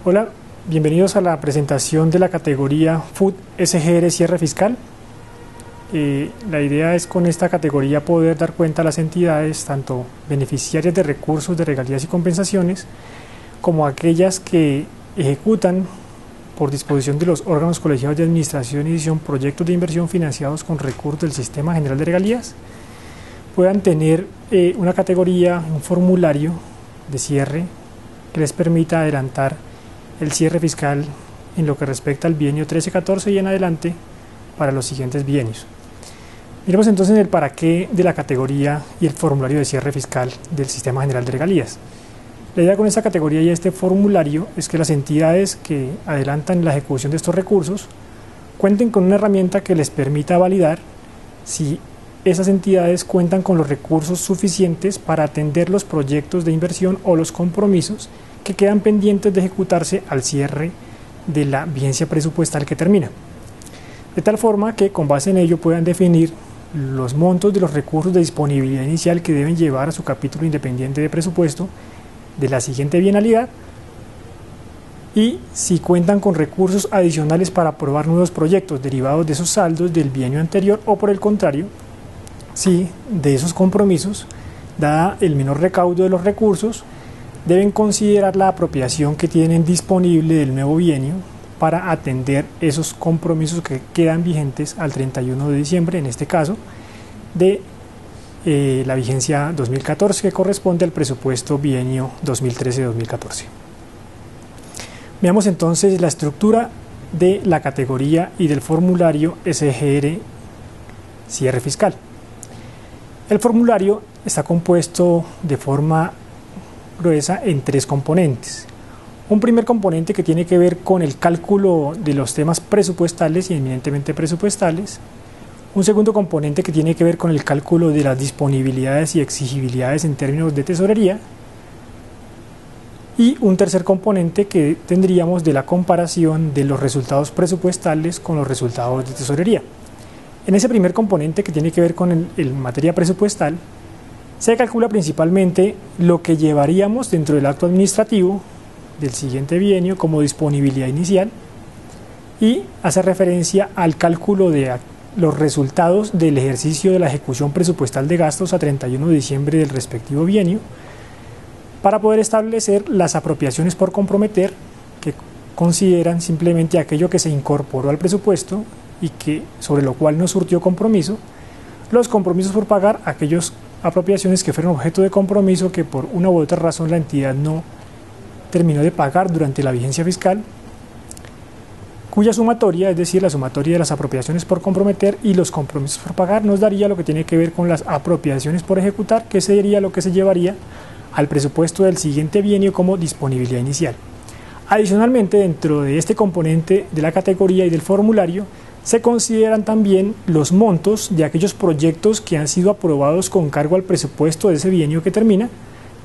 Hola, bienvenidos a la presentación de la categoría Food SGR Cierre Fiscal. La idea es con esta categoría poder dar cuenta a las entidades, tanto beneficiarias de recursos de regalías y compensaciones, como aquellas que ejecutan por disposición de los órganos colegiados de administración y decisión proyectos de inversión financiados con recursos del Sistema General de Regalías, puedan tener una categoría, un formulario de cierre que les permita adelantar el cierre fiscal en lo que respecta al bienio 13-14 y en adelante para los siguientes bienios. Miremos entonces el para qué de la categoría y el formulario de cierre fiscal del Sistema General de Regalías. La idea con esta categoría y este formulario es que las entidades que adelantan la ejecución de estos recursos cuenten con una herramienta que les permita validar si esas entidades cuentan con los recursos suficientes para atender los proyectos de inversión o los compromisos que quedan pendientes de ejecutarse al cierre de la vigencia presupuestal que termina. De tal forma que con base en ello puedan definir los montos de los recursos de disponibilidad inicial que deben llevar a su capítulo independiente de presupuesto de la siguiente bienalidad y si cuentan con recursos adicionales para aprobar nuevos proyectos derivados de esos saldos del bienio anterior o por el contrario, si de esos compromisos, dada el menor recaudo de los recursos, deben considerar la apropiación que tienen disponible del nuevo bienio para atender esos compromisos que quedan vigentes al 31 de diciembre, en este caso, de la vigencia 2014 que corresponde al presupuesto bienio 2013-2014. Veamos entonces la estructura de la categoría y del formulario SGR Cierre Fiscal. El formulario está compuesto de forma gruesa en tres componentes. Un primer componente que tiene que ver con el cálculo de los temas presupuestales y eminentemente presupuestales. Un segundo componente que tiene que ver con el cálculo de las disponibilidades y exigibilidades en términos de tesorería. Y un tercer componente que tendríamos de la comparación de los resultados presupuestales con los resultados de tesorería. En ese primer componente que tiene que ver con el materia presupuestal, se calcula principalmente lo que llevaríamos dentro del acto administrativo del siguiente bienio como disponibilidad inicial y hace referencia al cálculo de los resultados del ejercicio de la ejecución presupuestal de gastos a 31 de diciembre del respectivo bienio para poder establecer las apropiaciones por comprometer que consideran simplemente aquello que se incorporó al presupuesto y que sobre lo cual no surtió compromiso, los compromisos por pagar, aquellos apropiaciones que fueron objeto de compromiso que por una u otra razón la entidad no terminó de pagar durante la vigencia fiscal, cuya sumatoria, es decir, la sumatoria de las apropiaciones por comprometer y los compromisos por pagar, nos daría lo que tiene que ver con las apropiaciones por ejecutar, que sería lo que se llevaría al presupuesto del siguiente bienio como disponibilidad inicial. Adicionalmente, dentro de este componente de la categoría y del formulario, se consideran también los montos de aquellos proyectos que han sido aprobados con cargo al presupuesto de ese bienio que termina,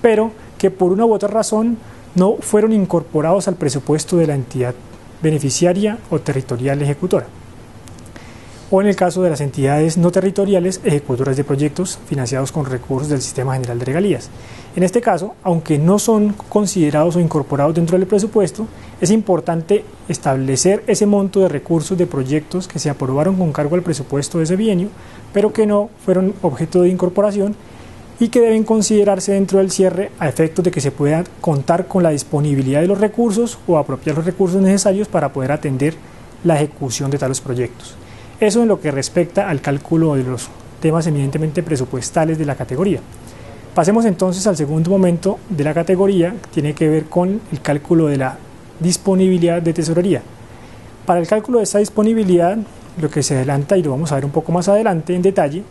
pero que por una u otra razón no fueron incorporados al presupuesto de la entidad beneficiaria o territorial ejecutora, o en el caso de las entidades no territoriales ejecutoras de proyectos financiados con recursos del Sistema General de Regalías. En este caso, aunque no son considerados o incorporados dentro del presupuesto, es importante establecer ese monto de recursos de proyectos que se aprobaron con cargo al presupuesto de ese bienio, pero que no fueron objeto de incorporación y que deben considerarse dentro del cierre a efectos de que se pueda contar con la disponibilidad de los recursos o apropiar los recursos necesarios para poder atender la ejecución de tales proyectos. Eso en lo que respecta al cálculo de los temas eminentemente presupuestales de la categoría. Pasemos entonces al segundo momento de la categoría, que tiene que ver con el cálculo de la disponibilidad de tesorería. Para el cálculo de esta disponibilidad, lo que se adelanta, y lo vamos a ver un poco más adelante en detalle,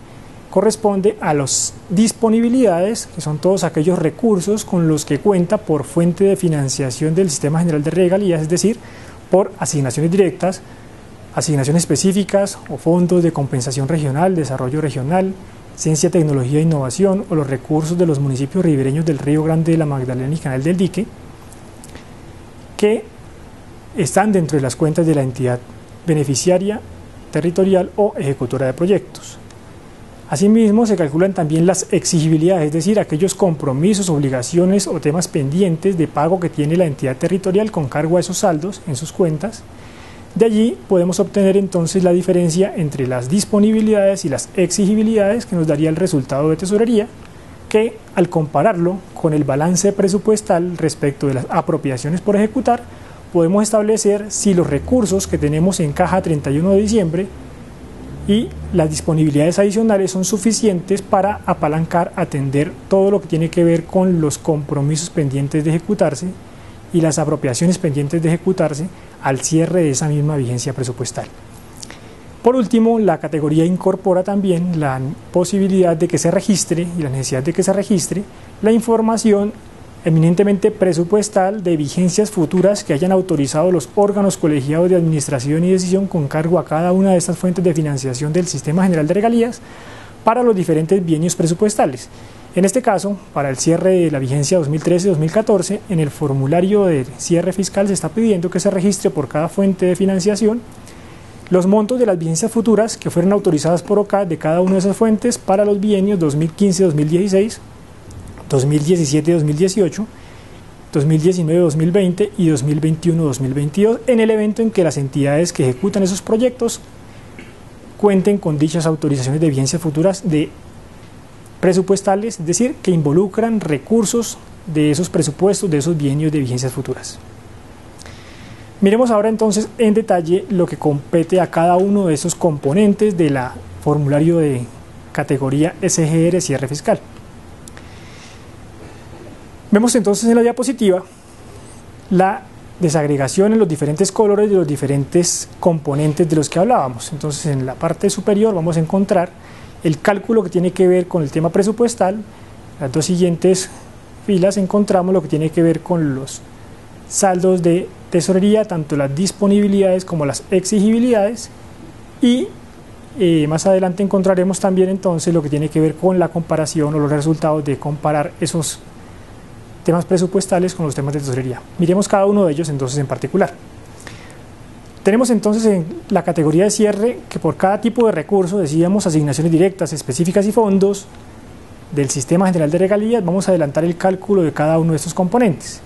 corresponde a las disponibilidades, que son todos aquellos recursos con los que cuenta por fuente de financiación del Sistema General de Regalías, es decir, por asignaciones directas, asignaciones específicas o fondos de compensación regional, desarrollo regional, ciencia, tecnología e innovación o los recursos de los municipios ribereños del Río Grande de la Magdalena y Canal del Dique, que están dentro de las cuentas de la entidad beneficiaria, territorial o ejecutora de proyectos. Asimismo, se calculan también las exigibilidades, es decir, aquellos compromisos, obligaciones o temas pendientes de pago que tiene la entidad territorial con cargo a esos saldos en sus cuentas. De allí podemos obtener entonces la diferencia entre las disponibilidades y las exigibilidades, que nos daría el resultado de tesorería, que al compararlo con el balance presupuestal respecto de las apropiaciones por ejecutar, podemos establecer si los recursos que tenemos en caja 31 de diciembre y las disponibilidades adicionales son suficientes para apalancar, atender todo lo que tiene que ver con los compromisos pendientes de ejecutarse y las apropiaciones pendientes de ejecutarse al cierre de esa misma vigencia presupuestal. Por último, la categoría incorpora también la posibilidad de que se registre y la necesidad de que se registre la información eminentemente presupuestal de vigencias futuras que hayan autorizado los órganos colegiados de administración y decisión con cargo a cada una de estas fuentes de financiación del Sistema General de Regalías para los diferentes bienios presupuestales. En este caso, para el cierre de la vigencia 2013-2014, en el formulario de cierre fiscal se está pidiendo que se registre por cada fuente de financiación los montos de las vigencias futuras que fueron autorizadas por OCAD de cada una de esas fuentes para los bienios 2015-2016, 2017-2018, 2019-2020 y 2021-2022 en el evento en que las entidades que ejecutan esos proyectos cuenten con dichas autorizaciones de vigencias futuras de presupuestales, es decir, que involucran recursos de esos presupuestos, de esos bienios de vigencias futuras. Miremos ahora entonces en detalle lo que compete a cada uno de esos componentes del formulario de categoría SGR cierre fiscal. Vemos entonces en la diapositiva la desagregación en los diferentes colores de los diferentes componentes de los que hablábamos. Entonces en la parte superior vamos a encontrar el cálculo que tiene que ver con el tema presupuestal. Las dos siguientes filas encontramos lo que tiene que ver con los saldos de tesorería, tanto las disponibilidades como las exigibilidades, y más adelante encontraremos también entonces lo que tiene que ver con la comparación o los resultados de comparar esos temas presupuestales con los temas de tesorería. Miremos cada uno de ellos entonces en particular. Tenemos entonces en la categoría de cierre que por cada tipo de recurso decíamos asignaciones directas, específicas y fondos del Sistema General de Regalías. Vamos a adelantar el cálculo de cada uno de estos componentes.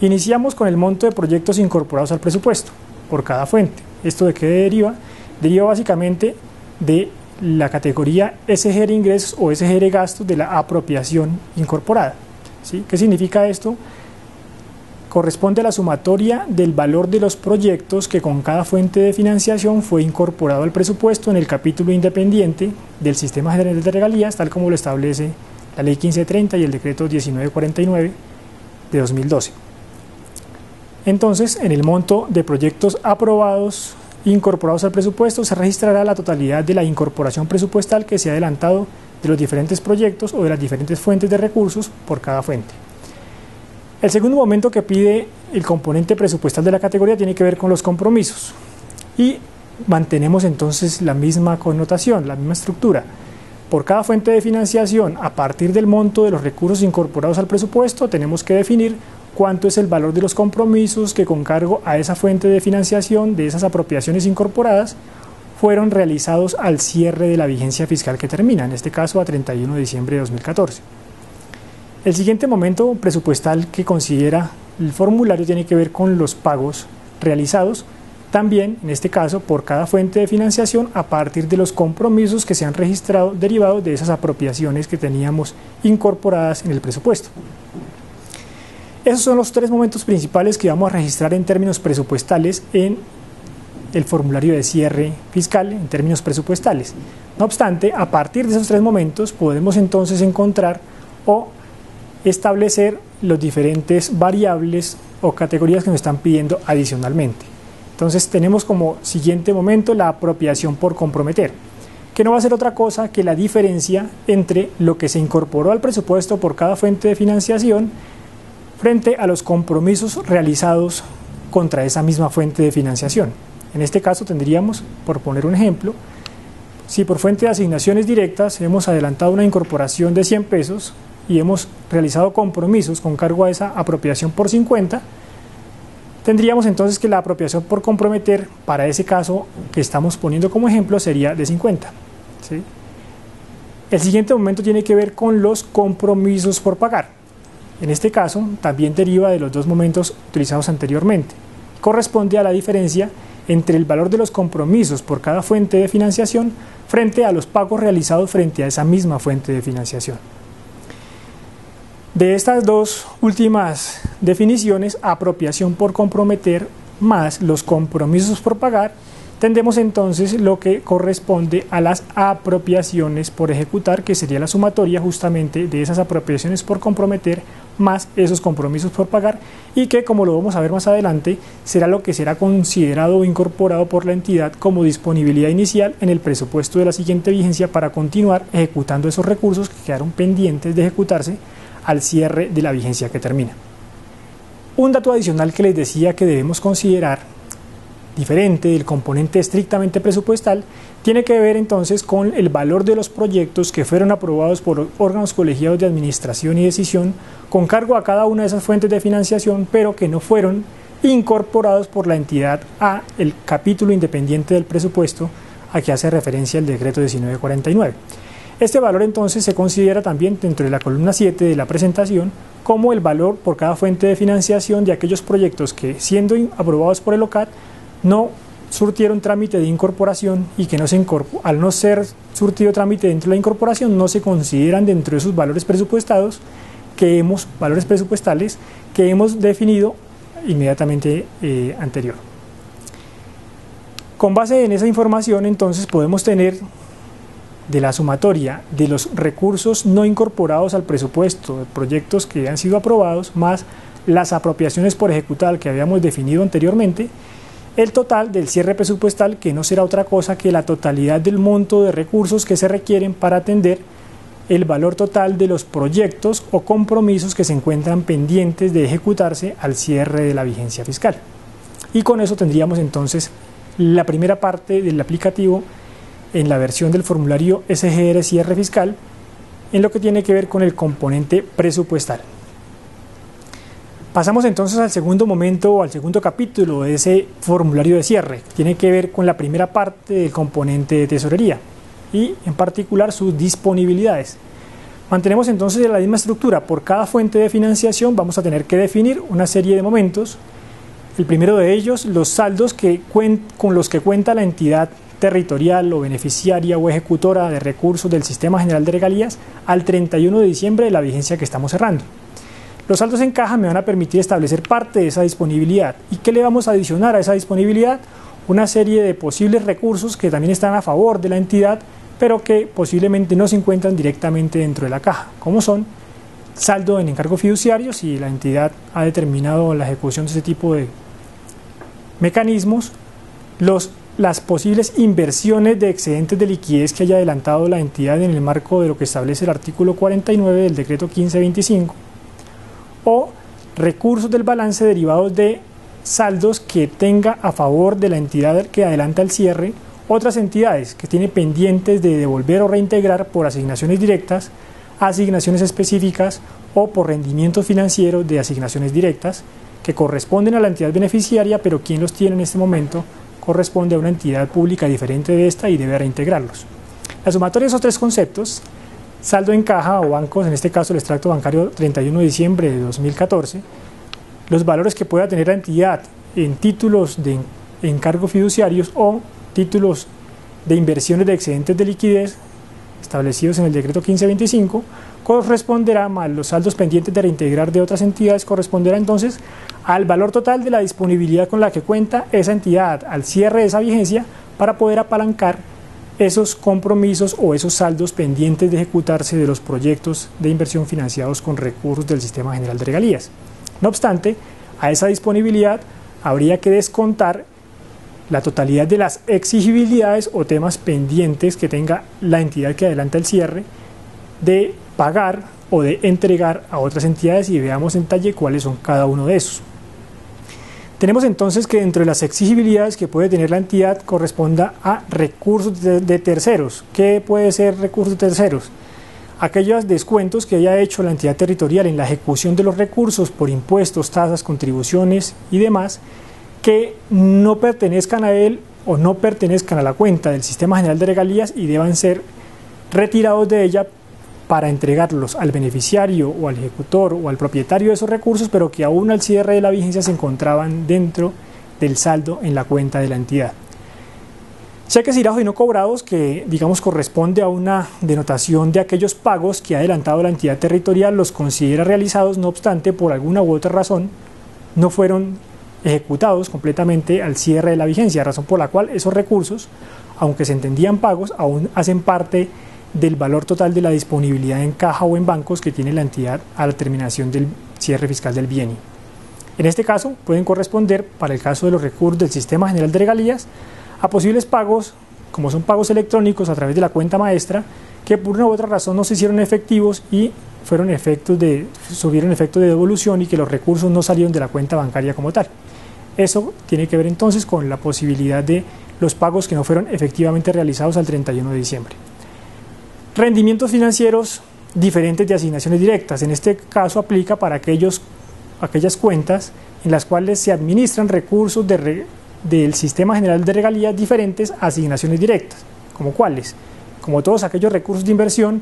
Iniciamos con el monto de proyectos incorporados al presupuesto por cada fuente. ¿Esto de qué deriva? Deriva básicamente de la categoría SGR ingresos o SGR gastos de la apropiación incorporada. ¿Sí? ¿Qué significa esto? Corresponde a la sumatoria del valor de los proyectos que con cada fuente de financiación fue incorporado al presupuesto en el capítulo independiente del Sistema General de Regalías, tal como lo establece la Ley 1530 y el Decreto 1949 de 2012. Entonces, en el monto de proyectos aprobados incorporados al presupuesto se registrará la totalidad de la incorporación presupuestal que se ha adelantado de los diferentes proyectos o de las diferentes fuentes de recursos por cada fuente. El segundo momento que pide el componente presupuestal de la categoría tiene que ver con los compromisos y mantenemos entonces la misma connotación, la misma estructura. Por cada fuente de financiación, a partir del monto de los recursos incorporados al presupuesto, tenemos que definir cuánto es el valor de los compromisos que con cargo a esa fuente de financiación de esas apropiaciones incorporadas fueron realizados al cierre de la vigencia fiscal que termina, en este caso a 31 de diciembre de 2014. El siguiente momento presupuestal que considera el formulario tiene que ver con los pagos realizados, también en este caso por cada fuente de financiación a partir de los compromisos que se han registrado derivados de esas apropiaciones que teníamos incorporadas en el presupuesto. Esos son los tres momentos principales que vamos a registrar en términos presupuestales en el formulario de cierre fiscal en términos presupuestales. No obstante, a partir de esos tres momentos podemos entonces encontrar o establecer los diferentes variables o categorías que nos están pidiendo adicionalmente. Entonces tenemos como siguiente momento la apropiación por comprometer, que no va a ser otra cosa que la diferencia entre lo que se incorporó al presupuesto por cada fuente de financiación frente a los compromisos realizados contra esa misma fuente de financiación. En este caso tendríamos, por poner un ejemplo, si por fuente de asignaciones directas hemos adelantado una incorporación de 100 pesos y hemos realizado compromisos con cargo a esa apropiación por 50, tendríamos entonces que la apropiación por comprometer para ese caso que estamos poniendo como ejemplo sería de 50. ¿Sí? El siguiente momento tiene que ver con los compromisos por pagar. En este caso, también deriva de los dos momentos utilizados anteriormente. Corresponde a la diferencia entre el valor de los compromisos por cada fuente de financiación frente a los pagos realizados frente a esa misma fuente de financiación. De estas dos últimas definiciones, apropiación por comprometer más los compromisos por pagar, tendremos entonces lo que corresponde a las apropiaciones por ejecutar, que sería la sumatoria justamente de esas apropiaciones por comprometer más esos compromisos por pagar, y que, como lo vamos a ver más adelante, será lo que será considerado o incorporado por la entidad como disponibilidad inicial en el presupuesto de la siguiente vigencia para continuar ejecutando esos recursos que quedaron pendientes de ejecutarse al cierre de la vigencia que termina. Un dato adicional que les decía que debemos considerar, diferente del componente estrictamente presupuestal, tiene que ver entonces con el valor de los proyectos que fueron aprobados por órganos colegiados de administración y decisión con cargo a cada una de esas fuentes de financiación, pero que no fueron incorporados por la entidad a el capítulo independiente del presupuesto a que hace referencia el decreto 1949. Este valor entonces se considera también dentro de la columna 7 de la presentación como el valor por cada fuente de financiación de aquellos proyectos que, siendo aprobados por el OCAT, no surtieron trámite de incorporación y que al no ser surtido trámite dentro de la incorporación no se consideran dentro de esos valores presupuestales que hemos definido inmediatamente anterior. Con base en esa información entonces podemos tener de la sumatoria de los recursos no incorporados al presupuesto de proyectos que han sido aprobados más las apropiaciones por ejecutar que habíamos definido anteriormente, el total del cierre presupuestal, que no será otra cosa que la totalidad del monto de recursos que se requieren para atender el valor total de los proyectos o compromisos que se encuentran pendientes de ejecutarse al cierre de la vigencia fiscal. Y con eso tendríamos entonces la primera parte del aplicativo en la versión del formulario SGR cierre fiscal en lo que tiene que ver con el componente presupuestal. Pasamos entonces al segundo momento o al segundo capítulo de ese formulario de cierre. Tiene que ver con la primera parte del componente de tesorería y en particular sus disponibilidades. Mantenemos entonces la misma estructura. Por cada fuente de financiación vamos a tener que definir una serie de momentos. El primero de ellos, los saldos con los que cuenta la entidad territorial o beneficiaria o ejecutora de recursos del Sistema General de Regalías al 31 de diciembre de la vigencia que estamos cerrando. Los saldos en caja me van a permitir establecer parte de esa disponibilidad. ¿Y qué le vamos a adicionar a esa disponibilidad? Una serie de posibles recursos que también están a favor de la entidad, pero que posiblemente no se encuentran directamente dentro de la caja, como son saldo en encargos fiduciarios, si la entidad ha determinado la ejecución de ese tipo de mecanismos, las posibles inversiones de excedentes de liquidez que haya adelantado la entidad en el marco de lo que establece el artículo 49 del decreto 1525, o recursos del balance derivados de saldos que tenga a favor de la entidad que adelanta el cierre, otras entidades que tiene pendientes de devolver o reintegrar por asignaciones directas, asignaciones específicas o por rendimientos financieros de asignaciones directas que corresponden a la entidad beneficiaria, pero quien los tiene en este momento corresponde a una entidad pública diferente de esta y debe reintegrarlos. La sumatoria de esos tres conceptos, saldo en caja o bancos, en este caso el extracto bancario 31 de diciembre de 2014, los valores que pueda tener la entidad en títulos de encargos fiduciarios o títulos de inversiones de excedentes de liquidez establecidos en el decreto 1525, corresponderá más los saldos pendientes de reintegrar de otras entidades, corresponderá entonces al valor total de la disponibilidad con la que cuenta esa entidad al cierre de esa vigencia para poder apalancar esos compromisos o esos saldos pendientes de ejecutarse de los proyectos de inversión financiados con recursos del Sistema General de Regalías. No obstante, a esa disponibilidad habría que descontar la totalidad de las exigibilidades o temas pendientes que tenga la entidad que adelanta el cierre de pagar o de entregar a otras entidades, y veamos en detalle cuáles son cada uno de esos. Tenemos entonces que dentro de las exigibilidades que puede tener la entidad corresponda a recursos de terceros. ¿Qué puede ser recursos de terceros? Aquellos descuentos que haya hecho la entidad territorial en la ejecución de los recursos por impuestos, tasas, contribuciones y demás, que no pertenezcan a él o no pertenezcan a la cuenta del Sistema General de Regalías y deban ser retirados de ella para entregarlos al beneficiario o al ejecutor o al propietario de esos recursos, pero que aún al cierre de la vigencia se encontraban dentro del saldo en la cuenta de la entidad. Cheques girados y no cobrados, que digamos corresponde a una denotación de aquellos pagos que ha adelantado la entidad territorial, los considera realizados, no obstante, por alguna u otra razón, no fueron ejecutados completamente al cierre de la vigencia, razón por la cual esos recursos, aunque se entendían pagos, aún hacen parte del valor total de la disponibilidad en caja o en bancos que tiene la entidad a la terminación del cierre fiscal del bienio. En este caso, pueden corresponder, para el caso de los recursos del Sistema General de Regalías, a posibles pagos, como son pagos electrónicos a través de la cuenta maestra, que por una u otra razón no se hicieron efectivos y sufrieron efecto de devolución y que los recursos no salieron de la cuenta bancaria como tal. Eso tiene que ver entonces con la posibilidad de los pagos que no fueron efectivamente realizados al 31 de diciembre. Rendimientos financieros diferentes de asignaciones directas. En este caso aplica para aquellas cuentas en las cuales se administran recursos del Sistema General de Regalías diferentes a asignaciones directas. ¿Como cuáles? Como todos aquellos recursos de inversión,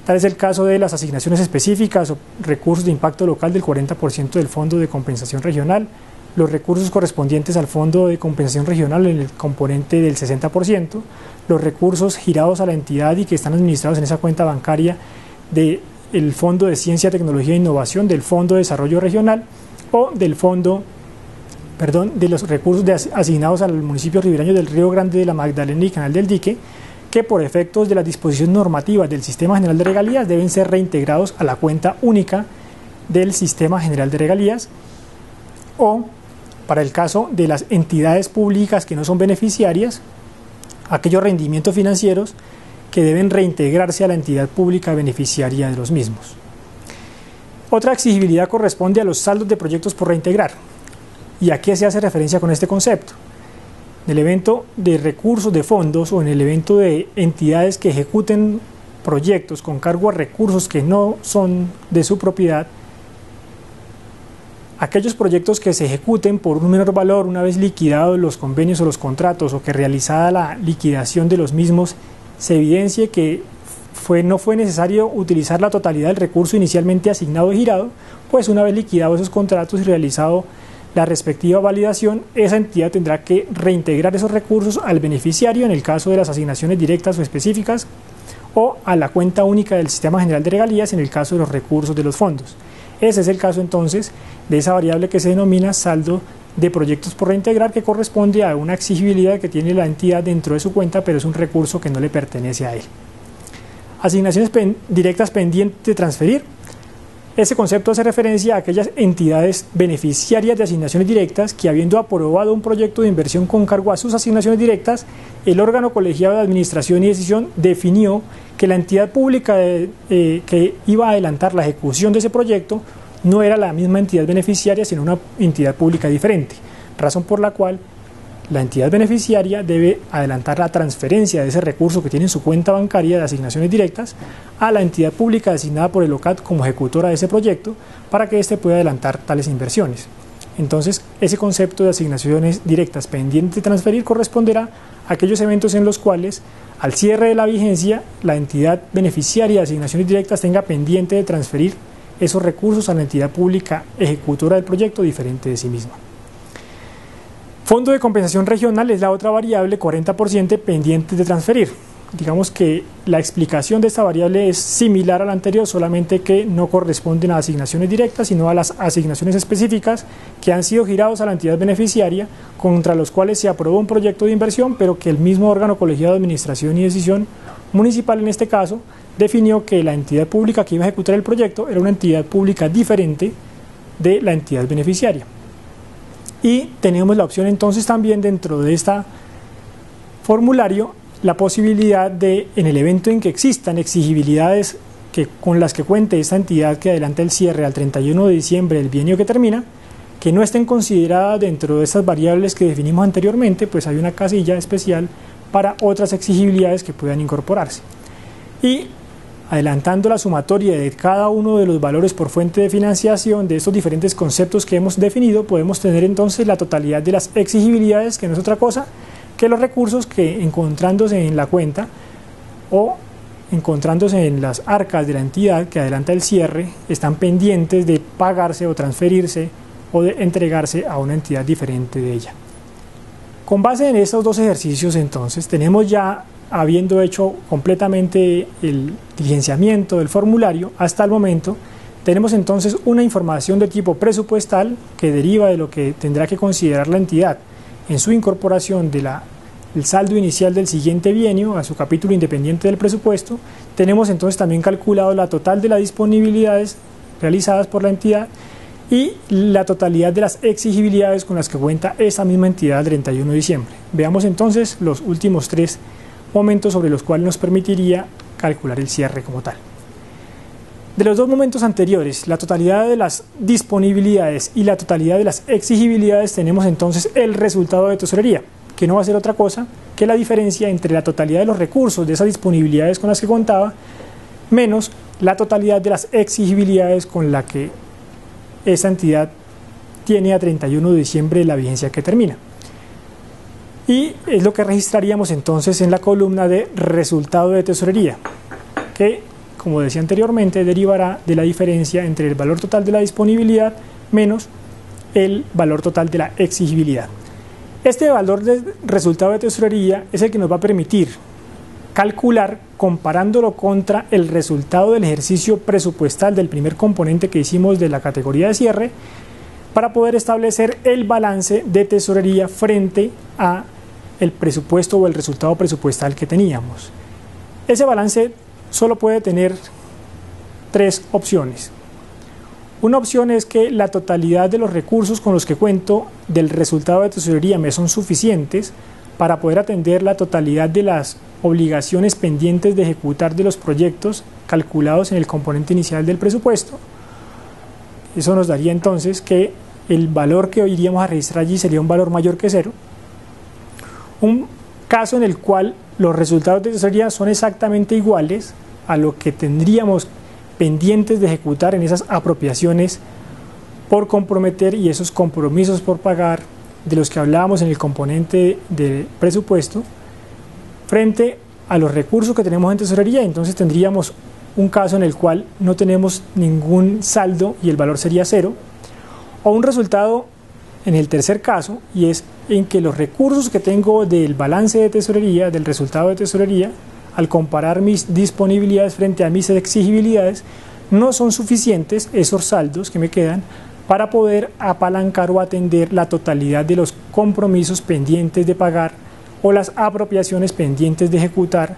tal es el caso de las asignaciones específicas o recursos de impacto local del 40% del Fondo de Compensación Regional, los recursos correspondientes al Fondo de Compensación Regional en el componente del 60%, los recursos girados a la entidad y que están administrados en esa cuenta bancaria del Fondo de Ciencia, Tecnología e Innovación, del Fondo de Desarrollo Regional o de los recursos asignados al municipio ribereño del Río Grande de la Magdalena y Canal del Dique, que por efectos de las disposiciones normativas del Sistema General de Regalías deben ser reintegrados a la cuenta única del Sistema General de Regalías, o para el caso de las entidades públicas que no son beneficiarias, aquellos rendimientos financieros que deben reintegrarse a la entidad pública beneficiaria de los mismos. Otra exigibilidad corresponde a los saldos de proyectos por reintegrar. ¿Y a qué se hace referencia con este concepto? En el evento de recursos de fondos o en el evento de entidades que ejecuten proyectos con cargo a recursos que no son de su propiedad, aquellos proyectos que se ejecuten por un menor valor una vez liquidados los convenios o los contratos, o que realizada la liquidación de los mismos se evidencie que no fue necesario utilizar la totalidad del recurso inicialmente asignado y girado, pues una vez liquidados esos contratos y realizado la respectiva validación, esa entidad tendrá que reintegrar esos recursos al beneficiario en el caso de las asignaciones directas o específicas, o a la cuenta única del Sistema General de Regalías en el caso de los recursos de los fondos. Ese es el caso entonces de esa variable que se denomina saldo de proyectos por reintegrar, que corresponde a una exigibilidad que tiene la entidad dentro de su cuenta, pero es un recurso que no le pertenece a él. Asignaciones directas pendientes de transferir. Ese concepto hace referencia a aquellas entidades beneficiarias de asignaciones directas que, habiendo aprobado un proyecto de inversión con cargo a sus asignaciones directas, el órgano colegiado de administración y decisión definió que la entidad pública que iba a adelantar la ejecución de ese proyecto no era la misma entidad beneficiaria, sino una entidad pública diferente, razón por la cual la entidad beneficiaria debe adelantar la transferencia de ese recurso que tiene en su cuenta bancaria de asignaciones directas a la entidad pública designada por el OCAT como ejecutora de ese proyecto, para que éste pueda adelantar tales inversiones. Entonces, ese concepto de asignaciones directas pendientes de transferir corresponderá a aquellos eventos en los cuales, al cierre de la vigencia, la entidad beneficiaria de asignaciones directas tenga pendiente de transferir esos recursos a la entidad pública ejecutora del proyecto diferente de sí misma. Fondo de compensación regional es la otra variable 40% pendiente de transferir. Digamos que la explicación de esta variable es similar a la anterior, solamente que no corresponden a asignaciones directas, sino a las asignaciones específicas que han sido girados a la entidad beneficiaria, contra los cuales se aprobó un proyecto de inversión, pero que el mismo órgano colegiado de administración y decisión municipal, en este caso, definió que la entidad pública que iba a ejecutar el proyecto era una entidad pública diferente de la entidad beneficiaria. Y tenemos la opción entonces también dentro de este formulario la posibilidad de, en el evento en que existan exigibilidades con las que cuente esta entidad que adelanta el cierre al 31 de diciembre del bienio que termina, que no estén consideradas dentro de estas variables que definimos anteriormente, pues hay una casilla especial para otras exigibilidades que puedan incorporarse. Y adelantando la sumatoria de cada uno de los valores por fuente de financiación de estos diferentes conceptos que hemos definido, podemos tener entonces la totalidad de las exigibilidades, que no es otra cosa que los recursos que, encontrándose en la cuenta o encontrándose en las arcas de la entidad que adelanta el cierre están pendientes de pagarse o transferirse o de entregarse a una entidad diferente de ella. Con base en estos dos ejercicios, entonces, tenemos ya, habiendo hecho completamente el diligenciamiento del formulario hasta el momento, tenemos entonces una información de tipo presupuestal que deriva de lo que tendrá que considerar la entidad en su incorporación del saldo inicial del siguiente bienio a su capítulo independiente del presupuesto. Tenemos entonces también calculado la total de las disponibilidades realizadas por la entidad y la totalidad de las exigibilidades con las que cuenta esa misma entidad el 31 de diciembre. Veamos entonces los últimos tres momentos sobre los cuales nos permitiría calcular el cierre como tal. De los dos momentos anteriores, la totalidad de las disponibilidades y la totalidad de las exigibilidades, tenemos entonces el resultado de tesorería, que no va a ser otra cosa que la diferencia entre la totalidad de los recursos de esas disponibilidades con las que contaba, menos la totalidad de las exigibilidades con la que esa entidad tiene a 31 de diciembre la vigencia que termina. Y es lo que registraríamos entonces en la columna de resultado de tesorería, que, como decía anteriormente, derivará de la diferencia entre el valor total de la disponibilidad menos el valor total de la exigibilidad. Este valor de resultado de tesorería es el que nos va a permitir calcular, comparándolo contra el resultado del ejercicio presupuestal del primer componente que hicimos de la categoría de cierre, para poder establecer el balance de tesorería frente a el presupuesto o el resultado presupuestal que teníamos. Ese balance solo puede tener tres opciones. Una opción es que la totalidad de los recursos con los que cuento del resultado de tesorería me son suficientes para poder atender la totalidad de las obligaciones pendientes de ejecutar de los proyectos calculados en el componente inicial del presupuesto. Eso nos daría entonces que el valor que hoy iríamos a registrar allí sería un valor mayor que cero. Un caso en el cual los resultados de tesorería son exactamente iguales a lo que tendríamos pendientes de ejecutar en esas apropiaciones por comprometer y esos compromisos por pagar de los que hablábamos en el componente de presupuesto frente a los recursos que tenemos en tesorería. Entonces tendríamos un caso en el cual no tenemos ningún saldo y el valor sería cero, o un resultado en el tercer caso, y es en que los recursos que tengo del balance de tesorería, del resultado de tesorería, al comparar mis disponibilidades frente a mis exigibilidades, no son suficientes esos saldos que me quedan para poder apalancar o atender la totalidad de los compromisos pendientes de pagar o las apropiaciones pendientes de ejecutar,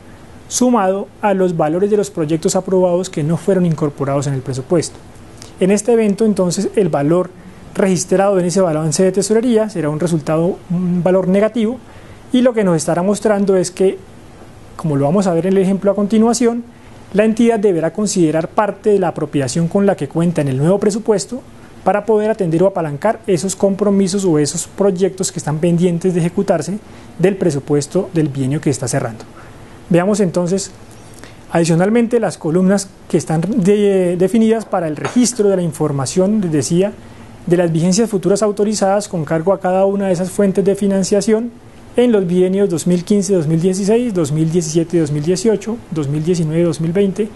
sumado a los valores de los proyectos aprobados que no fueron incorporados en el presupuesto. En este evento, entonces, el valor registrado en ese balance de tesorería será un valor negativo, y lo que nos estará mostrando es que, como lo vamos a ver en el ejemplo a continuación, la entidad deberá considerar parte de la apropiación con la que cuenta en el nuevo presupuesto para poder atender o apalancar esos compromisos o esos proyectos que están pendientes de ejecutarse del presupuesto del bienio que está cerrando. Veamos entonces adicionalmente las columnas que están definidas para el registro de la información, les decía, de las vigencias futuras autorizadas con cargo a cada una de esas fuentes de financiación en los bienios 2015-2016, 2017-2018, 2019-2020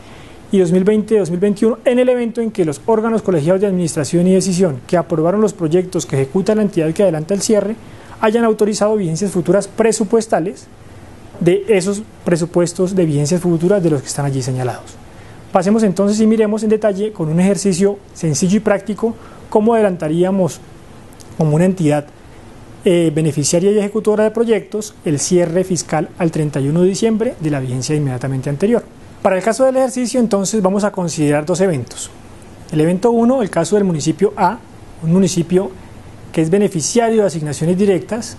y 2020-2021, en el evento en que los órganos colegiados de administración y decisión que aprobaron los proyectos que ejecuta la entidad que adelanta el cierre hayan autorizado vigencias futuras presupuestales de esos presupuestos de vigencias futuras de los que están allí señalados. Pasemos entonces y miremos en detalle con un ejercicio sencillo y práctico cómo adelantaríamos como una entidad beneficiaria y ejecutora de proyectos el cierre fiscal al 31 de diciembre de la vigencia inmediatamente anterior. Para el caso del ejercicio, entonces, vamos a considerar dos eventos. El evento 1, el caso del municipio A, un municipio que es beneficiario de asignaciones directas,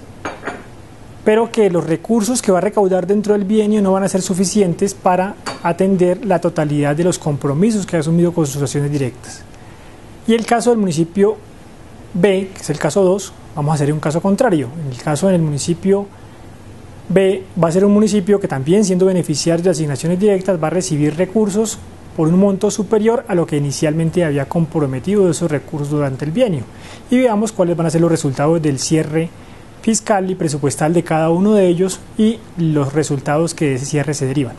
pero que los recursos que va a recaudar dentro del bienio no van a ser suficientes para atender la totalidad de los compromisos que ha asumido con sus asociaciones directas. Y el caso del municipio B, que es el caso 2, vamos a hacer un caso contrario. En el caso del municipio B, va a ser un municipio que también, siendo beneficiario de asignaciones directas, va a recibir recursos por un monto superior a lo que inicialmente había comprometido de esos recursos durante el bienio. Y veamos cuáles van a ser los resultados del cierre fiscal y presupuestal de cada uno de ellos y los resultados que de ese cierre se derivan.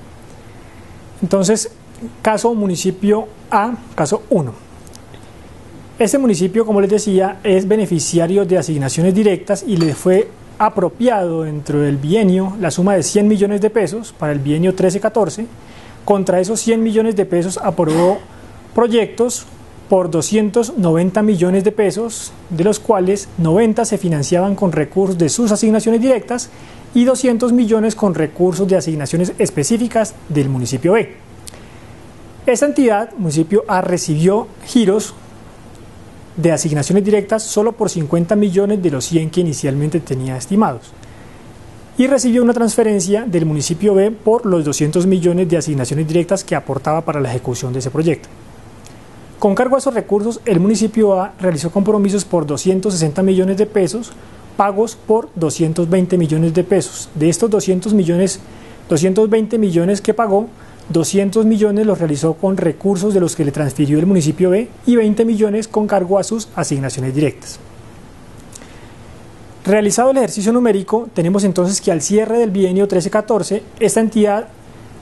Entonces, caso municipio A, caso 1. Este municipio, como les decía, es beneficiario de asignaciones directas y le fue apropiado dentro del bienio la suma de 100 millones de pesos para el bienio 13-14. Contra esos 100 millones de pesos aprobó proyectos por 290 millones de pesos, de los cuales 90 se financiaban con recursos de sus asignaciones directas y 200 millones con recursos de asignaciones específicas del municipio B. Esta entidad, municipio A, recibió giros de asignaciones directas solo por 50 millones de los 100 que inicialmente tenía estimados, y recibió una transferencia del municipio B por los 200 millones de asignaciones directas que aportaba para la ejecución de ese proyecto. Con cargo a esos recursos, el municipio A realizó compromisos por 260 millones de pesos, pagos por 220 millones de pesos. De estos 220 millones que pagó, 200 millones los realizó con recursos de los que le transfirió el municipio B y 20 millones con cargo a sus asignaciones directas. Realizado el ejercicio numérico, tenemos entonces que al cierre del bienio 13-14, esta entidad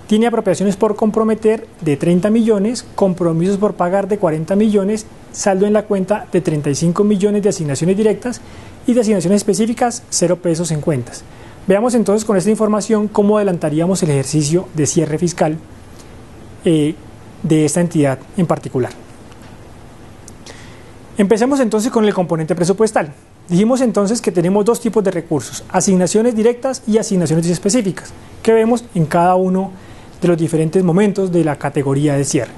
tiene apropiaciones por comprometer de 30 millones, compromisos por pagar de 40 millones, saldo en la cuenta de 35 millones de asignaciones directas y de asignaciones específicas, 0 pesos en cuentas. Veamos entonces con esta información cómo adelantaríamos el ejercicio de cierre fiscal de esta entidad en particular. Empecemos entonces con el componente presupuestal. Dijimos entonces que tenemos dos tipos de recursos, asignaciones directas y asignaciones específicas, que vemos en cada uno de los diferentes momentos de la categoría de cierre.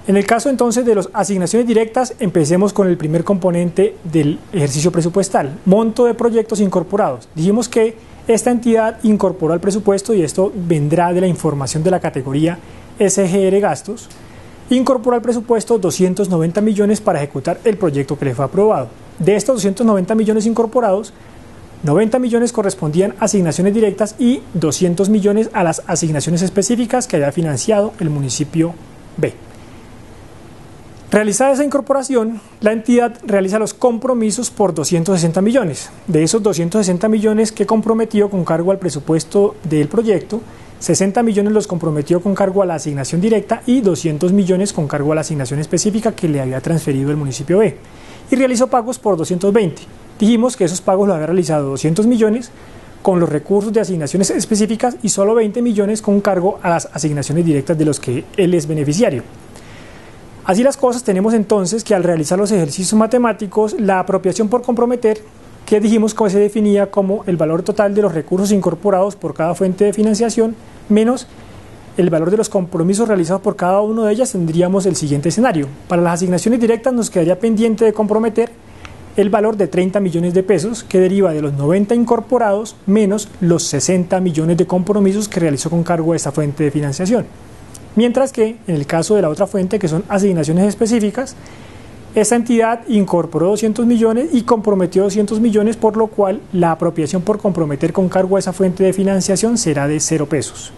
En el caso entonces de las asignaciones directas, empecemos con el primer componente del ejercicio presupuestal, monto de proyectos incorporados. Dijimos que esta entidad incorporó al presupuesto, y esto vendrá de la información de la categoría SGR gastos, incorporó al presupuesto 290 millones para ejecutar el proyecto que le fue aprobado. De estos 290 millones incorporados, 90 millones correspondían a asignaciones directas y 200 millones a las asignaciones específicas que había financiado el municipio B. Realizada esa incorporación, la entidad realiza los compromisos por 260 millones. De esos 260 millones que comprometió con cargo al presupuesto del proyecto, 60 millones los comprometió con cargo a la asignación directa y 200 millones con cargo a la asignación específica que le había transferido el municipio B. Y realizó pagos por 220. Dijimos que esos pagos lo había realizado 200 millones con los recursos de asignaciones específicas y solo 20 millones con cargo a las asignaciones directas de los que él es beneficiario. Así las cosas, tenemos entonces que al realizar los ejercicios matemáticos, la apropiación por comprometer, que dijimos que se definía como el valor total de los recursos incorporados por cada fuente de financiación, menos el valor de los compromisos realizados por cada una de ellas, tendríamos el siguiente escenario. Para las asignaciones directas nos quedaría pendiente de comprometer el valor de 30 millones de pesos, que deriva de los 90 incorporados, menos los 60 millones de compromisos que realizó con cargo a esta fuente de financiación. Mientras que, en el caso de la otra fuente, que son asignaciones específicas, esta entidad incorporó 200 millones y comprometió 200 millones, por lo cual la apropiación por comprometer con cargo a esa fuente de financiación será de 0 pesos.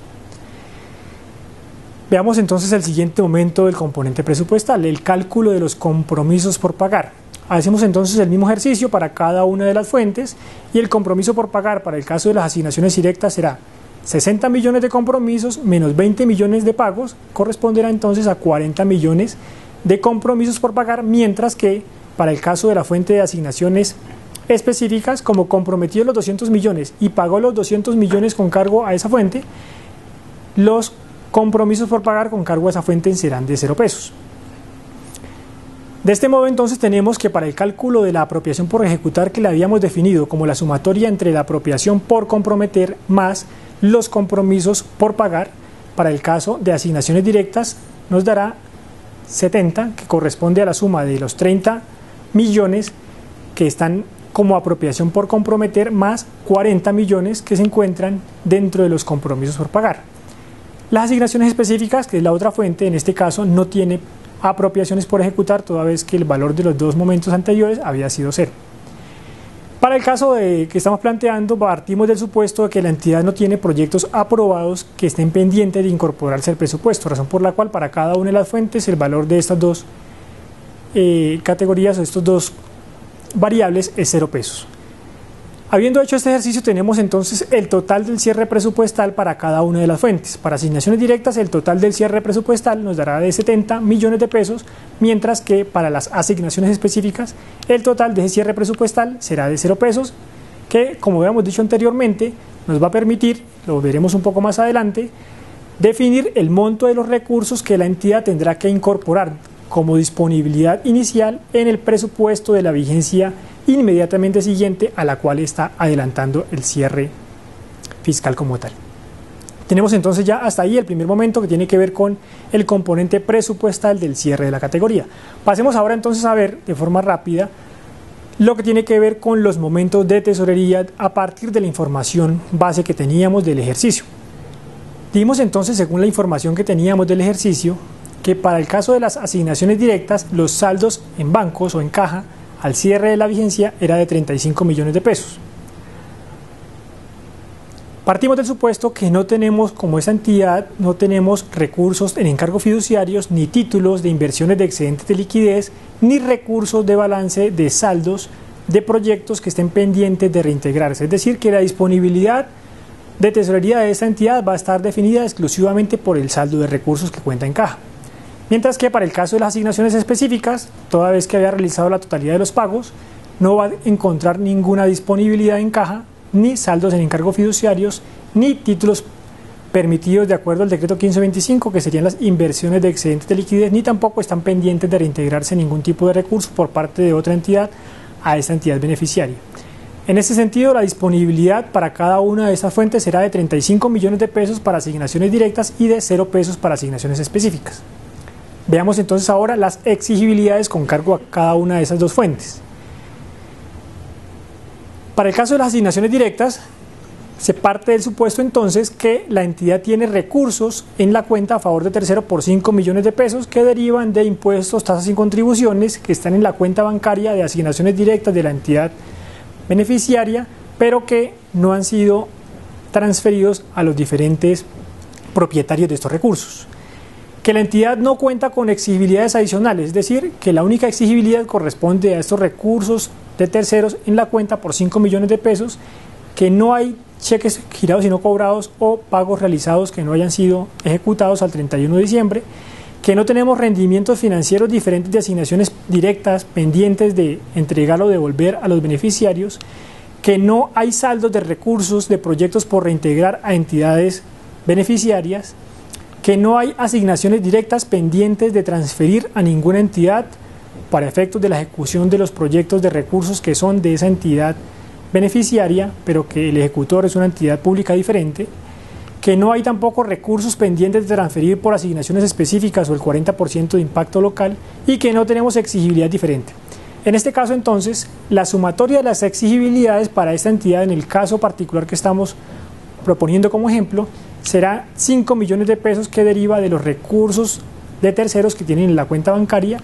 Veamos entonces el siguiente momento del componente presupuestal, el cálculo de los compromisos por pagar. Hacemos entonces el mismo ejercicio para cada una de las fuentes, y el compromiso por pagar para el caso de las asignaciones directas será 60 millones de compromisos menos 20 millones de pagos, corresponderá entonces a 40 millones de compromisos por pagar, mientras que para el caso de la fuente de asignaciones específicas, como comprometió los 200 millones y pagó los 200 millones con cargo a esa fuente, los compromisos por pagar con cargo a esa fuente serán de 0 pesos. De este modo entonces tenemos que para el cálculo de la apropiación por ejecutar, que le habíamos definido como la sumatoria entre la apropiación por comprometer más los compromisos por pagar, para el caso de asignaciones directas nos dará 70, que corresponde a la suma de los 30 millones que están como apropiación por comprometer más 40 millones que se encuentran dentro de los compromisos por pagar. Las asignaciones específicas, que es la otra fuente, en este caso no tiene apropiaciones por ejecutar, toda vez que el valor de los dos momentos anteriores había sido 0. Para el caso que estamos planteando, partimos del supuesto de que la entidad no tiene proyectos aprobados que estén pendientes de incorporarse al presupuesto, razón por la cual para cada una de las fuentes el valor de estas dos categorías o estos dos variables es 0 pesos. Habiendo hecho este ejercicio, tenemos entonces el total del cierre presupuestal para cada una de las fuentes. Para asignaciones directas, el total del cierre presupuestal nos dará de 70 millones de pesos, mientras que para las asignaciones específicas, el total de ese cierre presupuestal será de 0 pesos, que, como habíamos dicho anteriormente, nos va a permitir, lo veremos un poco más adelante, definir el monto de los recursos que la entidad tendrá que incorporar como disponibilidad inicial en el presupuesto de la vigencia inmediatamente siguiente a la cual está adelantando el cierre fiscal como tal. Tenemos entonces ya hasta ahí el primer momento que tiene que ver con el componente presupuestal del cierre de la categoría. Pasemos ahora entonces a ver de forma rápida lo que tiene que ver con los momentos de tesorería a partir de la información base que teníamos del ejercicio. Dimos entonces, según la información que teníamos del ejercicio, que para el caso de las asignaciones directas, los saldos en bancos o en caja al cierre de la vigencia era de 35 millones de pesos. Partimos del supuesto que no tenemos, como esa entidad, no tenemos recursos en encargos fiduciarios, ni títulos de inversiones de excedentes de liquidez, ni recursos de balance de saldos de proyectos que estén pendientes de reintegrarse. Es decir, que la disponibilidad de tesorería de esta entidad va a estar definida exclusivamente por el saldo de recursos que cuenta en caja. Mientras que para el caso de las asignaciones específicas, toda vez que haya realizado la totalidad de los pagos, no va a encontrar ninguna disponibilidad en caja, ni saldos en encargos fiduciarios, ni títulos permitidos de acuerdo al decreto 1525, que serían las inversiones de excedentes de liquidez, ni tampoco están pendientes de reintegrarse ningún tipo de recurso por parte de otra entidad a esta entidad beneficiaria. En ese sentido, la disponibilidad para cada una de esas fuentes será de 35 millones de pesos para asignaciones directas y de 0 pesos para asignaciones específicas. Veamos entonces ahora las exigibilidades con cargo a cada una de esas dos fuentes. Para el caso de las asignaciones directas, se parte del supuesto entonces que la entidad tiene recursos en la cuenta a favor de tercero por 5 millones de pesos que derivan de impuestos, tasas y contribuciones que están en la cuenta bancaria de asignaciones directas de la entidad beneficiaria, pero que no han sido transferidos a los diferentes propietarios de estos recursos. Que la entidad no cuenta con exigibilidades adicionales, es decir, que la única exigibilidad corresponde a estos recursos de terceros en la cuenta por 5 millones de pesos, que no hay cheques girados y no cobrados o pagos realizados que no hayan sido ejecutados al 31 de diciembre, que no tenemos rendimientos financieros diferentes de asignaciones directas pendientes de entregar o devolver a los beneficiarios, que no hay saldos de recursos de proyectos por reintegrar a entidades beneficiarias, que no hay asignaciones directas pendientes de transferir a ninguna entidad para efectos de la ejecución de los proyectos de recursos que son de esa entidad beneficiaria, pero que el ejecutor es una entidad pública diferente, que no hay tampoco recursos pendientes de transferir por asignaciones específicas o el 40% de impacto local y que no tenemos exigibilidad diferente. En este caso entonces, la sumatoria de las exigibilidades para esta entidad en el caso particular que estamos proponiendo como ejemplo, será 5 millones de pesos que deriva de los recursos de terceros que tienen en la cuenta bancaria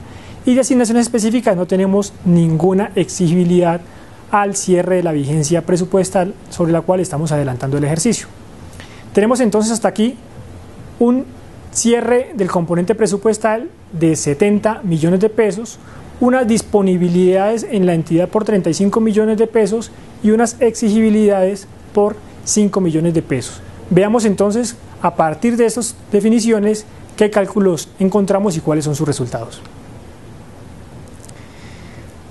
y de asignaciones específicas no tenemos ninguna exigibilidad al cierre de la vigencia presupuestal sobre la cual estamos adelantando el ejercicio. Tenemos entonces hasta aquí un cierre del componente presupuestal de 70 millones de pesos, unas disponibilidades en la entidad por 35 millones de pesos y unas exigibilidades por 5 millones de pesos. Veamos entonces, a partir de estas definiciones, qué cálculos encontramos y cuáles son sus resultados.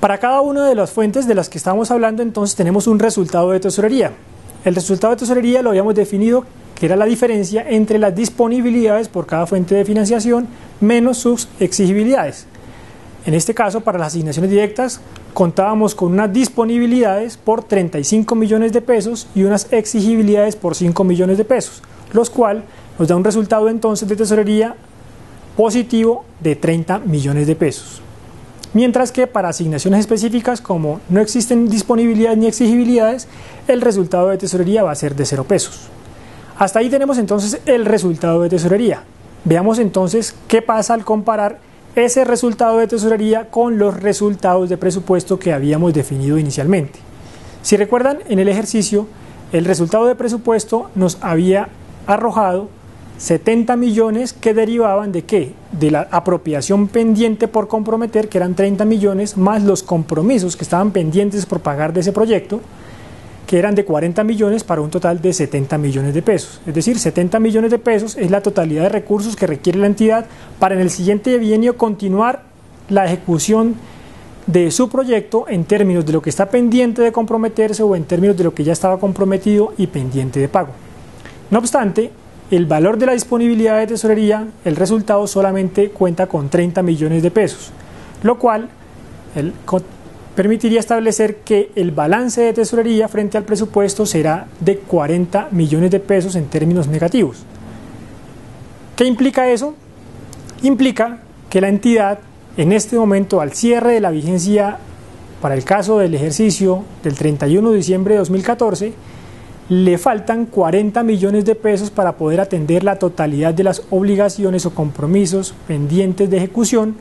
Para cada una de las fuentes de las que estamos hablando, entonces tenemos un resultado de tesorería. El resultado de tesorería lo habíamos definido que era la diferencia entre las disponibilidades por cada fuente de financiación menos sus exigibilidades. En este caso, para las asignaciones directas, contábamos con unas disponibilidades por 35 millones de pesos y unas exigibilidades por 5 millones de pesos, los cuales nos da un resultado entonces de tesorería positivo de 30 millones de pesos. Mientras que para asignaciones específicas, como no existen disponibilidades ni exigibilidades, el resultado de tesorería va a ser de 0 pesos. Hasta ahí tenemos entonces el resultado de tesorería. Veamos entonces qué pasa al comparar ese resultado de tesorería con los resultados de presupuesto que habíamos definido inicialmente. Si recuerdan, en el ejercicio, el resultado de presupuesto nos había arrojado 70 millones que derivaban de ¿qué? De la apropiación pendiente por comprometer, que eran 30 millones, más los compromisos que estaban pendientes por pagar de ese proyecto, que eran de 40 millones para un total de 70 millones de pesos. Es decir, 70 millones de pesos es la totalidad de recursos que requiere la entidad para en el siguiente bienio continuar la ejecución de su proyecto en términos de lo que está pendiente de comprometerse o en términos de lo que ya estaba comprometido y pendiente de pago. No obstante, el valor de la disponibilidad de tesorería, el resultado solamente cuenta con 30 millones de pesos, lo cual permitiría establecer que el balance de tesorería frente al presupuesto será de 40 millones de pesos en términos negativos. ¿Qué implica eso? Implica que la entidad en este momento, al cierre de la vigencia para el caso del ejercicio del 31 de diciembre de 2014, le faltan 40 millones de pesos para poder atender la totalidad de las obligaciones o compromisos pendientes de ejecución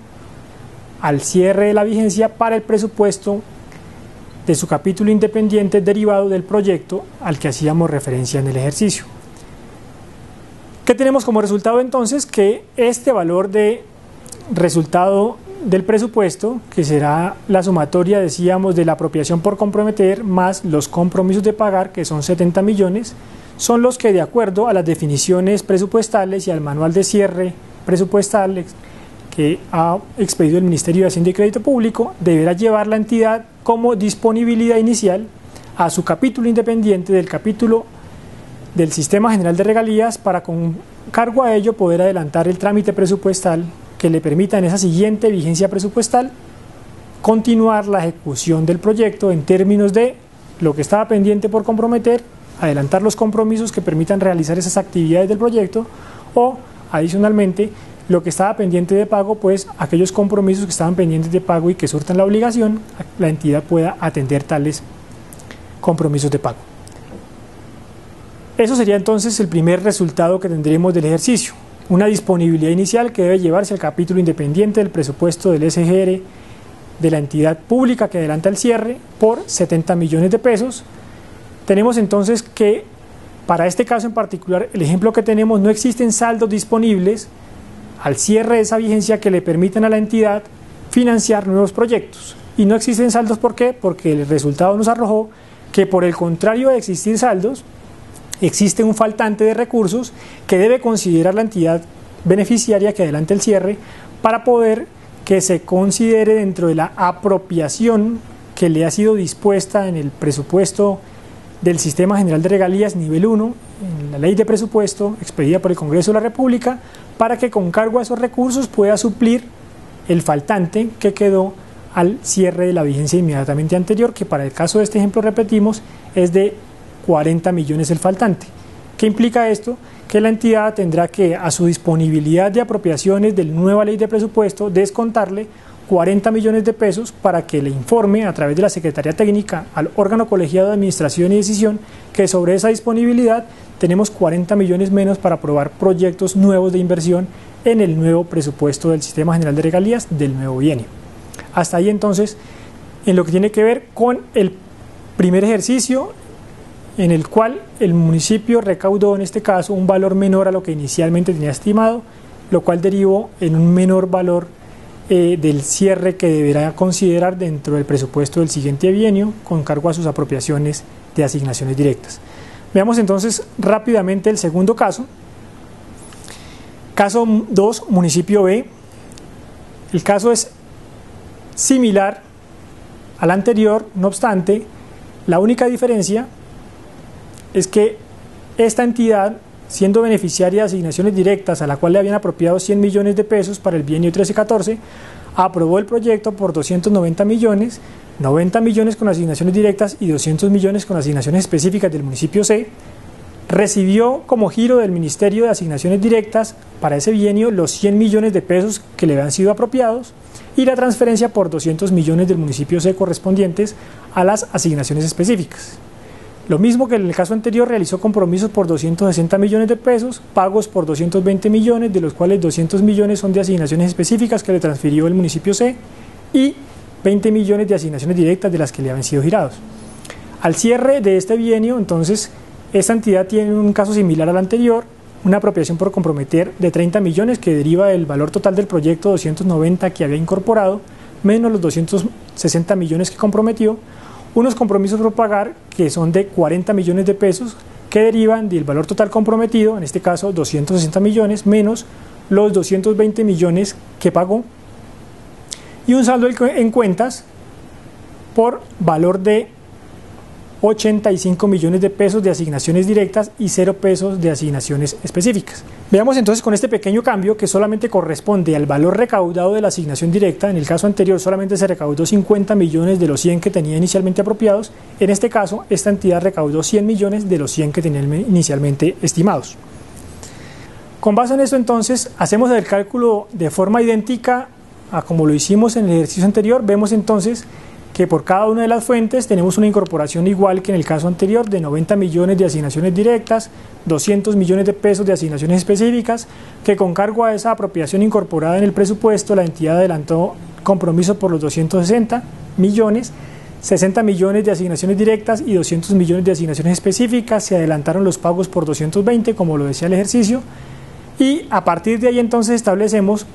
al cierre de la vigencia para el presupuesto de su capítulo independiente derivado del proyecto al que hacíamos referencia en el ejercicio. ¿Qué tenemos como resultado entonces? Que este valor de resultado del presupuesto, que será la sumatoria, decíamos, de la apropiación por comprometer más los compromisos de pagar, que son 70 millones, son los que, de acuerdo a las definiciones presupuestales y al manual de cierre presupuestal que ha expedido el Ministerio de Hacienda y Crédito Público, deberá llevar la entidad como disponibilidad inicial a su capítulo independiente del capítulo del Sistema General de Regalías para, con cargo a ello, poder adelantar el trámite presupuestal que le permita en esa siguiente vigencia presupuestal continuar la ejecución del proyecto en términos de lo que estaba pendiente por comprometer, adelantar los compromisos que permitan realizar esas actividades del proyecto o, adicionalmente, lo que estaba pendiente de pago, pues aquellos compromisos que estaban pendientes de pago y que surtan la obligación, la entidad pueda atender tales compromisos de pago. Eso sería entonces el primer resultado que tendremos del ejercicio, una disponibilidad inicial que debe llevarse al capítulo independiente del presupuesto del SGR de la entidad pública que adelanta el cierre por 70 millones de pesos. Tenemos entonces que, para este caso en particular, el ejemplo que tenemos, no existen saldos disponibles al cierre de esa vigencia que le permitan a la entidad financiar nuevos proyectos. Y no existen saldos, ¿por qué? Porque el resultado nos arrojó que, por el contrario de existir saldos, existe un faltante de recursos que debe considerar la entidad beneficiaria que adelante el cierre para poder que se considere dentro de la apropiación que le ha sido dispuesta en el presupuesto del Sistema General de Regalías nivel 1, en la ley de presupuesto expedida por el Congreso de la República, para que con cargo a esos recursos pueda suplir el faltante que quedó al cierre de la vigencia inmediatamente anterior, que para el caso de este ejemplo, repetimos, es de 40 millones el faltante. ¿Qué implica esto? Que la entidad tendrá que, a su disponibilidad de apropiaciones de la nueva ley de presupuesto, descontarle 40 millones de pesos para que le informe a través de la Secretaría Técnica al órgano colegiado de administración y decisión que sobre esa disponibilidad tenemos 40 millones menos para aprobar proyectos nuevos de inversión en el nuevo presupuesto del Sistema General de Regalías del nuevo bienio. Hasta ahí entonces, en lo que tiene que ver con el primer ejercicio, en el cual el municipio recaudó en este caso un valor menor a lo que inicialmente tenía estimado, lo cual derivó en un menor valor del cierre que deberá considerar dentro del presupuesto del siguiente bienio con cargo a sus apropiaciones de asignaciones directas. Veamos entonces rápidamente el segundo caso. Caso 2, municipio B. El caso es similar al anterior, no obstante, la única diferencia es que esta entidad, siendo beneficiaria de asignaciones directas a la cual le habían apropiado 100 millones de pesos para el bienio 13-14, aprobó el proyecto por 290 millones, 90 millones con asignaciones directas y 200 millones con asignaciones específicas del municipio C, recibió como giro del Ministerio de Asignaciones Directas para ese bienio los 100 millones de pesos que le habían sido apropiados y la transferencia por 200 millones del municipio C correspondientes a las asignaciones específicas. Lo mismo que en el caso anterior, realizó compromisos por 260 millones de pesos, pagos por 220 millones, de los cuales 200 millones son de asignaciones específicas que le transfirió el municipio C y 20 millones de asignaciones directas de las que le habían sido girados. Al cierre de este bienio, entonces, esta entidad tiene un caso similar al anterior, una apropiación por comprometer de 30 millones que deriva del valor total del proyecto 290 que había incorporado, menos los 260 millones que comprometió, unos compromisos por pagar que son de 40 millones de pesos, que derivan del valor total comprometido, en este caso 260 millones, menos los 220 millones que pagó, y un saldo en cuentas por valor de 85 millones de pesos de asignaciones directas y 0 pesos de asignaciones específicas. Veamos entonces con este pequeño cambio que solamente corresponde al valor recaudado de la asignación directa. En el caso anterior solamente se recaudó 50 millones de los 100 que tenía inicialmente apropiados. En este caso, esta entidad recaudó 100 millones de los 100 que tenía inicialmente estimados. Con base en esto, entonces, hacemos el cálculo de forma idéntica a como lo hicimos en el ejercicio anterior. Vemos entonces que por cada una de las fuentes tenemos una incorporación igual que en el caso anterior de 90 millones de asignaciones directas, 200 millones de pesos de asignaciones específicas, que con cargo a esa apropiación incorporada en el presupuesto la entidad adelantó compromiso por los 260 millones, 60 millones de asignaciones directas y 200 millones de asignaciones específicas. Se adelantaron los pagos por 220, como lo decía el ejercicio, y a partir de ahí entonces establecemos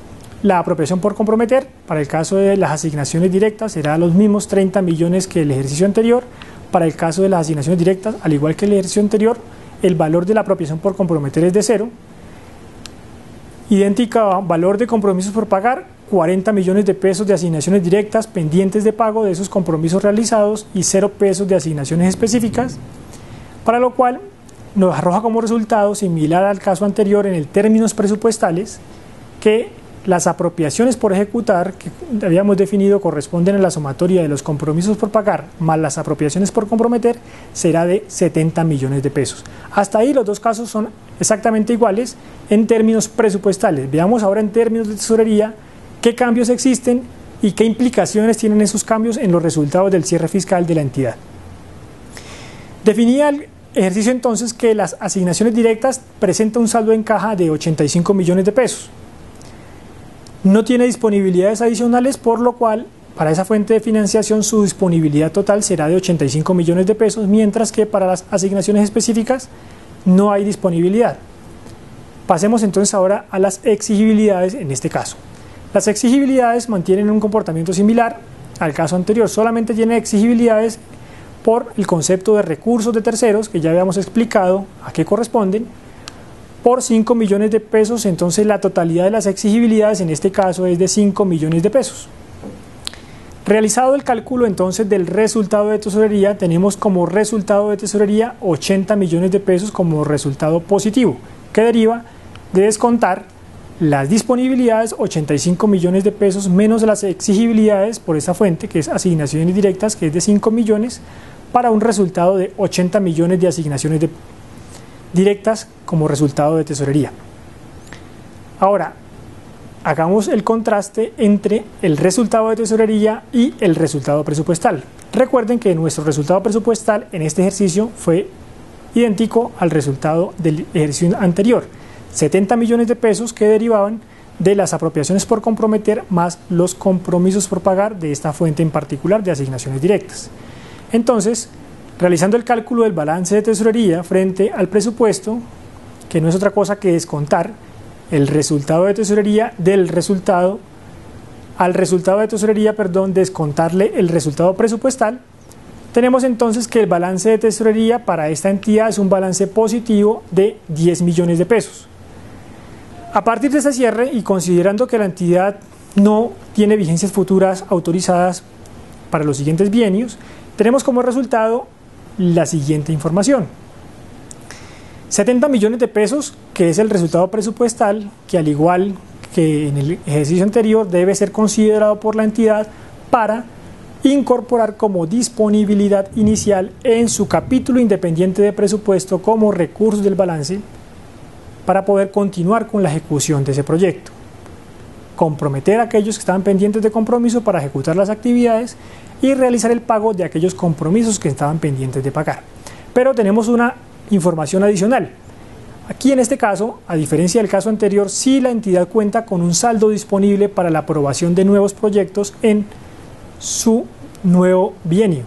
la apropiación por comprometer. Para el caso de las asignaciones directas será los mismos 30 millones que el ejercicio anterior. Para el caso de las asignaciones directas, al igual que el ejercicio anterior, el valor de la apropiación por comprometer es de 0. Idéntica valor de compromisos por pagar, 40 millones de pesos de asignaciones directas pendientes de pago de esos compromisos realizados y 0 pesos de asignaciones específicas, para lo cual nos arroja como resultado, similar al caso anterior en el términos presupuestales, que las apropiaciones por ejecutar que habíamos definido corresponden a la sumatoria de los compromisos por pagar más las apropiaciones por comprometer, será de 70 millones de pesos. Hasta ahí los dos casos son exactamente iguales en términos presupuestales. Veamos ahora en términos de tesorería qué cambios existen y qué implicaciones tienen esos cambios en los resultados del cierre fiscal de la entidad. Definía el ejercicio entonces que las asignaciones directas presentan un saldo en caja de 85 millones de pesos. No tiene disponibilidades adicionales, por lo cual para esa fuente de financiación su disponibilidad total será de 85 millones de pesos, mientras que para las asignaciones específicas no hay disponibilidad. Pasemos entonces ahora a las exigibilidades en este caso. Las exigibilidades mantienen un comportamiento similar al caso anterior, solamente tiene exigibilidades por el concepto de recursos de terceros, que ya habíamos explicado a qué corresponden, por 5 millones de pesos. Entonces la totalidad de las exigibilidades en este caso es de 5 millones de pesos. Realizado el cálculo entonces del resultado de tesorería, tenemos como resultado de tesorería 80 millones de pesos como resultado positivo, que deriva de descontar las disponibilidades, 85 millones de pesos, menos las exigibilidades por esa fuente, que es asignaciones directas, que es de 5 millones, para un resultado de 80 millones de asignaciones directas como resultado de tesorería. Ahora, hagamos el contraste entre el resultado de tesorería y el resultado presupuestal. Recuerden que nuestro resultado presupuestal en este ejercicio fue idéntico al resultado del ejercicio anterior, 70 millones de pesos que derivaban de las apropiaciones por comprometer más los compromisos por pagar de esta fuente en particular de asignaciones directas. Entonces, realizando el cálculo del balance de tesorería frente al presupuesto, que no es otra cosa que descontar el resultado de tesorería del resultado, al resultado de tesorería, descontarle el resultado presupuestal, tenemos entonces que el balance de tesorería para esta entidad es un balance positivo de 10 millones de pesos. A partir de ese cierre y considerando que la entidad no tiene vigencias futuras autorizadas para los siguientes bienios, tenemos como resultado la siguiente información: 70 millones de pesos, que es el resultado presupuestal, que al igual que en el ejercicio anterior debe ser considerado por la entidad para incorporar como disponibilidad inicial en su capítulo independiente de presupuesto como recursos del balance para poder continuar con la ejecución de ese proyecto, comprometer a aquellos que estaban pendientes de compromiso para ejecutar las actividades y realizar el pago de aquellos compromisos que estaban pendientes de pagar. Pero tenemos una información adicional. Aquí en este caso, a diferencia del caso anterior, sí la entidad cuenta con un saldo disponible para la aprobación de nuevos proyectos en su nuevo bienio.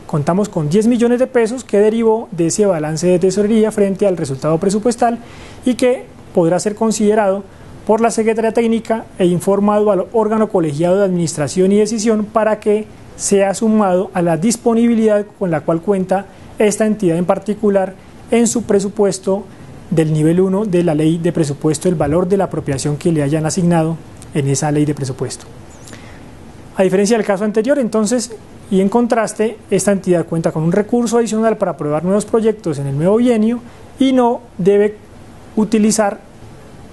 Contamos con 10 millones de pesos que derivó de ese balance de tesorería frente al resultado presupuestal y que podrá ser considerado por la Secretaría Técnica e informado al órgano colegiado de administración y decisión para que sea sumado a la disponibilidad con la cual cuenta esta entidad en particular en su presupuesto del nivel 1 de la ley de presupuesto, el valor de la apropiación que le hayan asignado en esa ley de presupuesto. A diferencia del caso anterior, entonces, y en contraste, esta entidad cuenta con un recurso adicional para aprobar nuevos proyectos en el nuevo bienio y no debe utilizar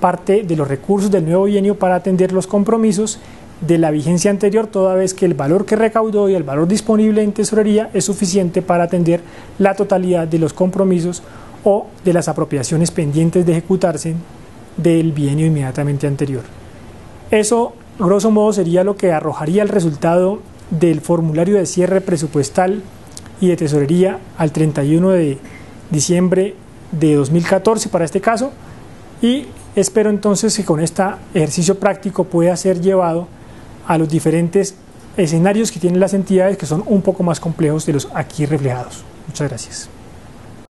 parte de los recursos del nuevo bienio para atender los compromisos de la vigencia anterior, toda vez que el valor que recaudó y el valor disponible en tesorería es suficiente para atender la totalidad de los compromisos o de las apropiaciones pendientes de ejecutarse del bienio inmediatamente anterior. Eso, grosso modo, sería lo que arrojaría el resultado del formulario de cierre presupuestal y de tesorería al 31 de diciembre de 2014 para este caso, y espero entonces que con este ejercicio práctico pueda ser llevado a los diferentes escenarios que tienen las entidades, que son un poco más complejos de los aquí reflejados. Muchas gracias.